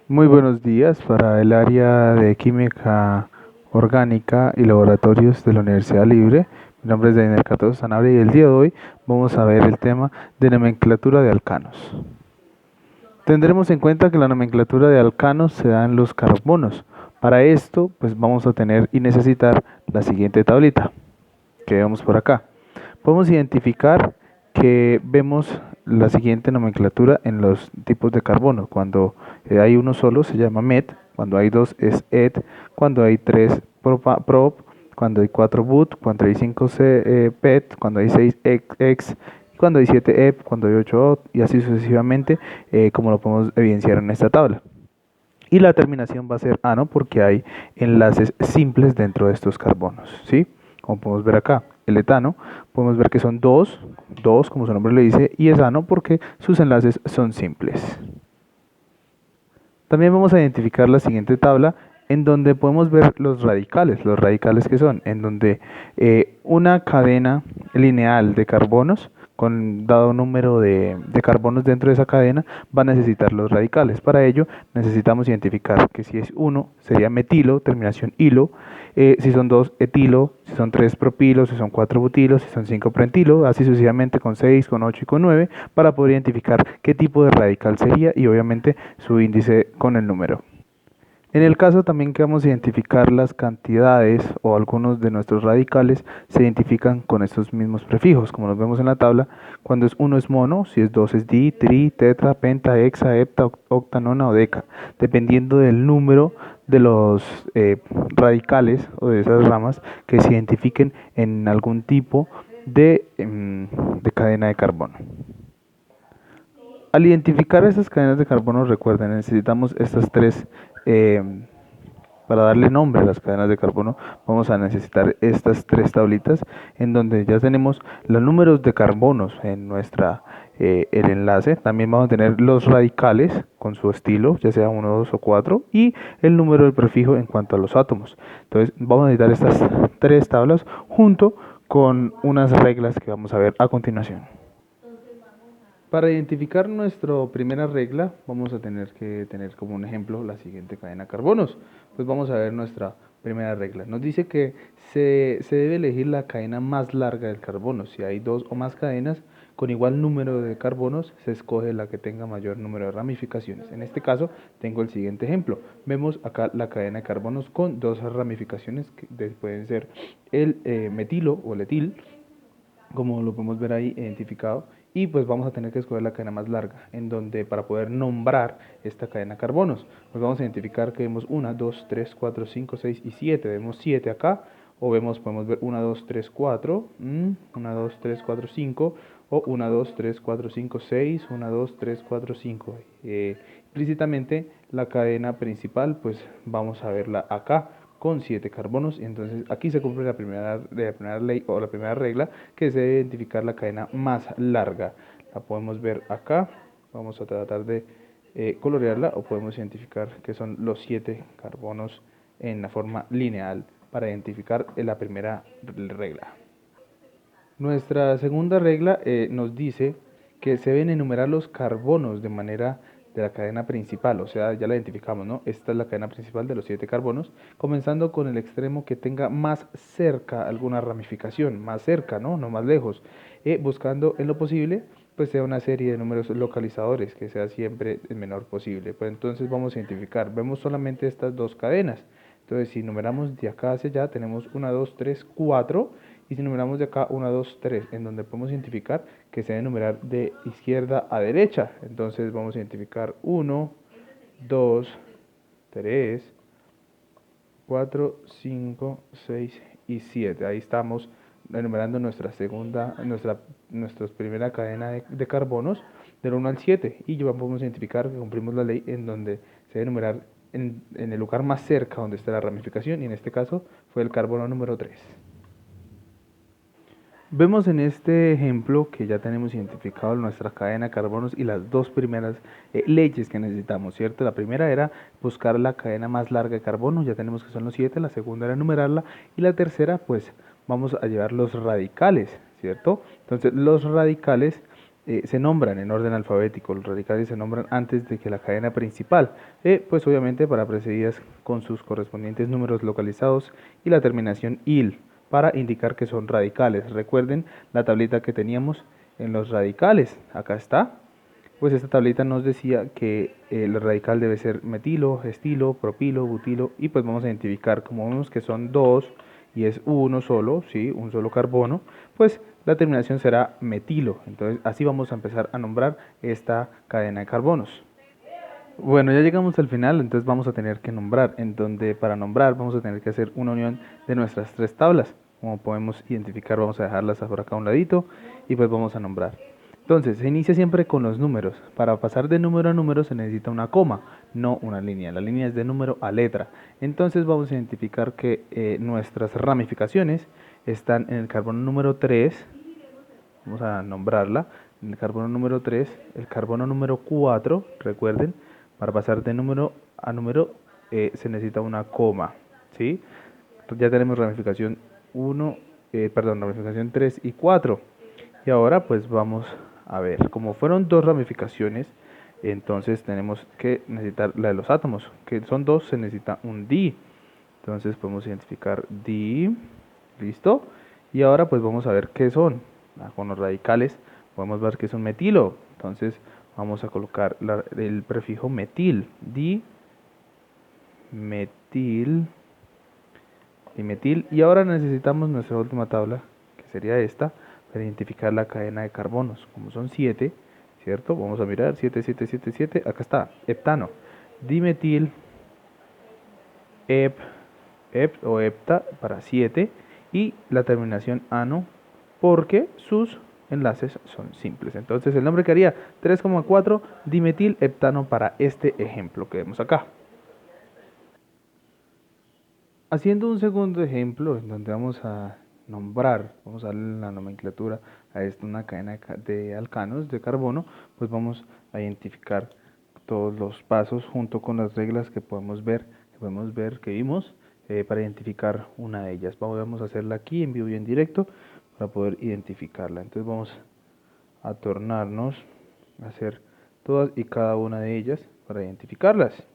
Muy buenos días para el área de química orgánica y laboratorios de la Universidad Libre. Mi nombre es Daniel Cardoso Sanabria y el día de hoy vamos a ver el tema de nomenclatura de alcanos. Tendremos en cuenta que la nomenclatura de alcanos se da en los carbonos. Para esto, pues vamos a tener y necesitar la siguiente tablita que vemos por acá. Podemos identificar que vemos la siguiente nomenclatura en los tipos de carbono. Cuando hay uno solo se llama met, cuando hay dos es et, cuando hay tres prop, cuando hay cuatro but, cuando hay cinco pet, cuando hay seis ex, cuando hay siete ep, cuando hay ocho ot, y así sucesivamente, como lo podemos evidenciar en esta tabla. Y la terminación va a ser ano porque hay enlaces simples dentro de estos carbonos, ¿sí? Como podemos ver acá, el etano, podemos ver que son dos como su nombre le dice, y es ano porque sus enlaces son simples. También vamos a identificar la siguiente tabla en donde podemos ver los radicales que son, en donde una cadena lineal de carbonos con dado número de carbonos dentro de esa cadena va a necesitar los radicales. Para ello necesitamos identificar que si es uno sería metilo, terminación hilo, si son dos etilo, si son tres propilo, si son cuatro butilo, si son cinco pentilo, así sucesivamente con 6, con 8 y con 9 para poder identificar qué tipo de radical sería y obviamente su índice con el número. En el caso también que vamos a identificar las cantidades o algunos de nuestros radicales se identifican con estos mismos prefijos, como los vemos en la tabla. Cuando es uno es mono, si es dos es di, tri, tetra, penta, hexa, hepta, octa, nona o deca, dependiendo del número de los radicales o de esas ramas que se identifiquen en algún tipo de cadena de carbono. Al identificar estas cadenas de carbono, recuerden, necesitamos estas tres, para darle nombre a las cadenas de carbono, vamos a necesitar estas tres tablitas en donde ya tenemos los números de carbonos en el enlace. También vamos a tener los radicales con su estilo, ya sea 1, 2 o 4, y el número del prefijo en cuanto a los átomos. Entonces vamos a necesitar estas tres tablas junto con unas reglas que vamos a ver a continuación. Para identificar nuestra primera regla, vamos a tener que tener como un ejemplo la siguiente cadena de carbonos. Pues vamos a ver nuestra primera regla. Nos dice que se debe elegir la cadena más larga del carbono. Si hay dos o más cadenas con igual número de carbonos, se escoge la que tenga mayor número de ramificaciones. En este caso, tengo el siguiente ejemplo. Vemos acá la cadena de carbonos con dos ramificaciones que pueden ser el metilo o el etil, como lo podemos ver ahí identificado, y pues vamos a tener que escoger la cadena más larga, en donde para poder nombrar esta cadena de carbonos, pues vamos a identificar que vemos 1, 2, 3, 4, 5, 6 y 7, vemos 7 acá, o podemos ver 1, 2, 3, 4, 1, 2, 3, 4, 5, o 1, 2, 3, 4, 5, 6, 1, 2, 3, 4, 5. Implícitamente la cadena principal, pues vamos a verla acá, con 7 carbonos, y entonces aquí se cumple la primera ley o la primera regla, que es identificar la cadena más larga. La podemos ver acá, vamos a tratar de colorearla, o podemos identificar que son los 7 carbonos en la forma lineal para identificar la primera regla. Nuestra segunda regla nos dice que se deben enumerar los carbonos de manera de la cadena principal, o sea, ya la identificamos, ¿no? Esta es la cadena principal de los 7 carbonos, comenzando con el extremo que tenga más cerca alguna ramificación, más cerca, ¿no? No más lejos, buscando en lo posible, pues sea una serie de números localizadores, que sea siempre el menor posible. Pues entonces vamos a identificar, vemos solamente estas dos cadenas, entonces si numeramos de acá hacia allá, tenemos 1, 2, 3, 4, y si numeramos de acá 1, 2, 3, en donde podemos identificar que se debe numerar de izquierda a derecha. Entonces vamos a identificar 1, 2, 3, 4, 5, 6 y 7. Ahí estamos enumerando nuestra primera cadena de carbonos del 1 al 7. Y ya podemos identificar que cumplimos la ley en donde se debe numerar en el lugar más cerca donde está la ramificación, y en este caso fue el carbono número 3. Vemos en este ejemplo que ya tenemos identificado nuestra cadena de carbonos y las dos primeras leyes que necesitamos, ¿cierto? La primera era buscar la cadena más larga de carbono, ya tenemos que son los 7, la segunda era enumerarla, y la tercera, pues vamos a llevar los radicales, ¿cierto? Entonces los radicales se nombran en orden alfabético, los radicales se nombran antes de que la cadena principal, pues obviamente para precedidas con sus correspondientes números localizados y la terminación il, para indicar que son radicales. Recuerden la tablita que teníamos en los radicales, acá está. Pues esta tablita nos decía que el radical debe ser metilo, estilo, propilo, butilo, y pues vamos a identificar, como vemos que son dos y es uno solo, ¿sí? Un solo carbono, pues la terminación será metilo. Entonces así vamos a empezar a nombrar esta cadena de carbonos. Bueno, ya llegamos al final, entonces vamos a tener que nombrar, en donde para nombrar vamos a tener que hacer una unión de nuestras tres tablas. Como podemos identificar, vamos a dejarlas por acá a un ladito y pues vamos a nombrar. Entonces, se inicia siempre con los números. Para pasar de número a número se necesita una coma, no una línea. La línea es de número a letra. Entonces vamos a identificar que nuestras ramificaciones están en el carbono número 3. Vamos a nombrarla. En el carbono número 3, el carbono número 4, recuerden, para pasar de número a número se necesita una coma, ¿sí? Ya tenemos ramificación 1, ramificación 3 y 4. Y ahora pues vamos a ver, como fueron dos ramificaciones, entonces tenemos que necesitar la de los átomos, que son dos, se necesita un di. Entonces podemos identificar di, listo. Y ahora pues vamos a ver qué son. Con los radicales podemos ver que es un metilo. Entonces vamos a colocar el prefijo metil, di, metil, dimetil. Y ahora necesitamos nuestra última tabla, que sería esta, para identificar la cadena de carbonos. Como son 7, ¿cierto? Vamos a mirar, 7, 7, 7, 7. Acá está, heptano, dimetil, ep o hepta para 7 y la terminación ano porque sus enlaces son simples. Entonces el nombre quedaría 3,4 dimetil heptano para este ejemplo que vemos acá. Haciendo un segundo ejemplo en donde vamos a nombrar, vamos a darle la nomenclatura a esto, una cadena de alcanos de carbono, pues vamos a identificar todos los pasos junto con las reglas que podemos ver, que vimos para identificar una de ellas. Vamos a hacerla aquí en vivo y en directo para poder identificarla. Entonces vamos a tornarnos a hacer todas y cada una de ellas para identificarlas.